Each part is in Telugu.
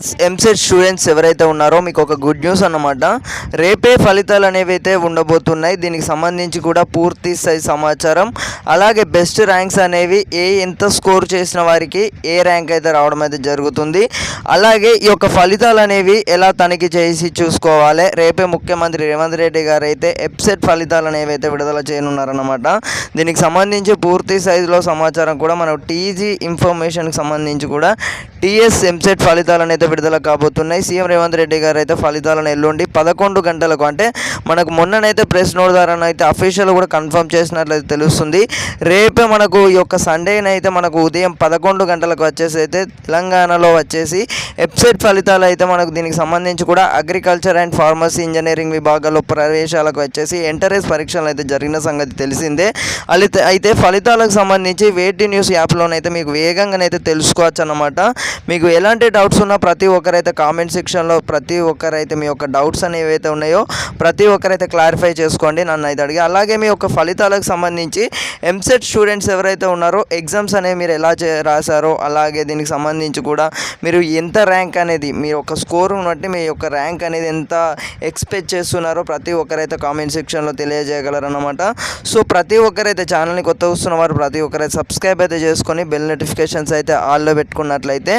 ఎంసెట్ స్టూడెంట్స్ ఎవరైతే ఉన్నారో మీకు ఒక గుడ్ న్యూస్ అన్నమాట. రేపే ఫలితాలు అనేవి అయితే ఉండబోతున్నాయి. దీనికి సంబంధించి కూడా పూర్తి స్థాయి సమాచారం, అలాగే బెస్ట్ ర్యాంక్స్ అనేవి ఎంత స్కోర్ చేసిన వారికి ఏ ర్యాంక్ అయితే రావడం అయితే జరుగుతుంది. అలాగే ఈ యొక్క ఫలితాలు అనేవి ఎలా తనిఖీ చేసి చూసుకోవాలి. రేపే ముఖ్యమంత్రి రేవంత్ రెడ్డి గారు అయితే ఎంసెట్ ఫలితాలు అనేవి అయితే విడుదల చేయనున్నారన్నమాట. దీనికి సంబంధించి పూర్తి స్థాయిలో సమాచారం కూడా మనం టీజీ ఇన్ఫర్మేషన్కి సంబంధించి కూడా టీఎస్ ఎంసెట్ ఫలితాలు అయితే విడుదల కాబోతున్నాయి. సీఎం రేవంత్ రెడ్డి గారు అయితే ఫలితాలను ఎల్లుండి 11 గంటలకు, అంటే మనకు మొన్ననైతే ప్రెస్ నోట్ ద్వారా అయితే అఫీషియల్ కూడా కన్ఫర్మ్ చేసినట్లయితే తెలుస్తుంది. రేపే మనకు ఈ యొక్క సండేనైతే మనకు ఉదయం 11 గంటలకు వచ్చేసి అయితే తెలంగాణలో వచ్చేసి ఎంసెట్ ఫలితాలు అయితే మనకు దీనికి సంబంధించి కూడా అగ్రికల్చర్ అండ్ ఫార్మసీ ఇంజనీరింగ్ విభాగాల్లో ప్రవేశాలకు వచ్చేసి ఎంట్రన్స్ పరీక్షలు అయితే జరిగిన సంగతి తెలిసిందే. అయితే ఫలితాలకు సంబంధించి వేటి న్యూస్ యాప్లోనైతే మీకు వేగంగానైతే తెలుసుకోవచ్చు అన్నమాట. మీకు ఎలాంటి డౌట్స్ ఉన్నా ప్రతి ఒక్కరైతే కామెంట్ సెక్షన్లో ప్రతి ఒక్కరైతే మీ యొక్క డౌట్స్ అనేవి ఏవైతే ఉన్నాయో ప్రతి ఒక్కరైతే క్లారిఫై చేసుకోండి, నన్ను అయితే అడిగి. అలాగే మీ యొక్క ఫలితాలకు సంబంధించి ఎంసెట్ స్టూడెంట్స్ ఎవరైతే ఉన్నారో ఎగ్జామ్స్ అనేవి మీరు ఎలా రాశారో, అలాగే దీనికి సంబంధించి కూడా మీరు ఎంత ర్యాంక్ అనేది మీ యొక్క స్కోర్ను బట్టి మీ యొక్క ర్యాంక్ అనేది ఎంత ఎక్స్పెక్ట్ చేస్తున్నారో ప్రతి ఒక్కరైతే కామెంట్ సెక్షన్లో తెలియజేయగలరన్నమాట. సో ప్రతి ఒక్కరైతే ఛానల్ని కొత్త వస్తున్న వారు ప్రతి ఒక్కరైతే సబ్స్క్రైబ్ అయితే చేసుకొని బెల్ నోటిఫికేషన్స్ అయితే ఆల్లో పెట్టుకున్నట్లయితే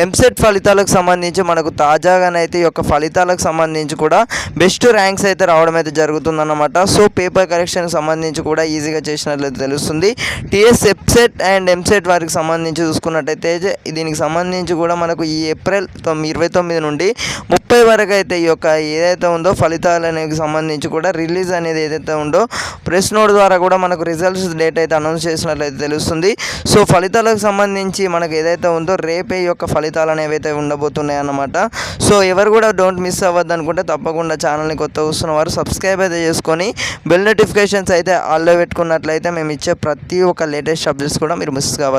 ఎంసెట్ ఫలితాలకు సంబంధించి మనకు తాజాగానైతే ఈ యొక్క ఫలితాలకు సంబంధించి కూడా బెస్ట్ ర్యాంక్స్ అయితే రావడం అయితే జరుగుతుందన్నమాట. సో పేపర్ కరెక్షన్కి సంబంధించి కూడా ఈజీగా చేసినట్లయితే తెలుస్తుంది. టీఎస్ ఎంసెట్ అండ్ ఎంసెట్ వారికి సంబంధించి చూసుకున్నట్టయితే దీనికి సంబంధించి కూడా మనకు ఈ ఏప్రిల్ 29 నుండి 30 వరకు అయితే ఈ యొక్క ఏదైతే ఉందో ఫలితాలకు సంబంధించి కూడా రిలీజ్ అనేది ఏదైతే ఉందో ప్రెస్ నోట్ ద్వారా కూడా మనకు రిజల్ట్స్ డేట్ అయితే అనౌన్స్ చేసినట్లయితే తెలుస్తుంది. సో ఫలితాలకు సంబంధించి మనకు ఏదైతే ఉందో రేపే ఈ యొక్క ఫలితాలు అనేవి అయితే ఉండబోతున్నాయి అన్నమాట. సో ఎవరు కూడా డోంట్ మిస్ అవ్వద్దు అనుకుంటే తప్పకుండా ఛానల్ని కొత్త వస్తున్న వారు సబ్స్క్రైబ్ అయితే చేసుకొని బెల్ నోటిఫికేషన్స్ అయితే ఆల్లో పెట్టుకున్నట్లయితే మేము ఇచ్చే ప్రతి ఒక్క లేటెస్ట్ అప్డేట్స్ కూడా మీరు మిస్ కావద్దు.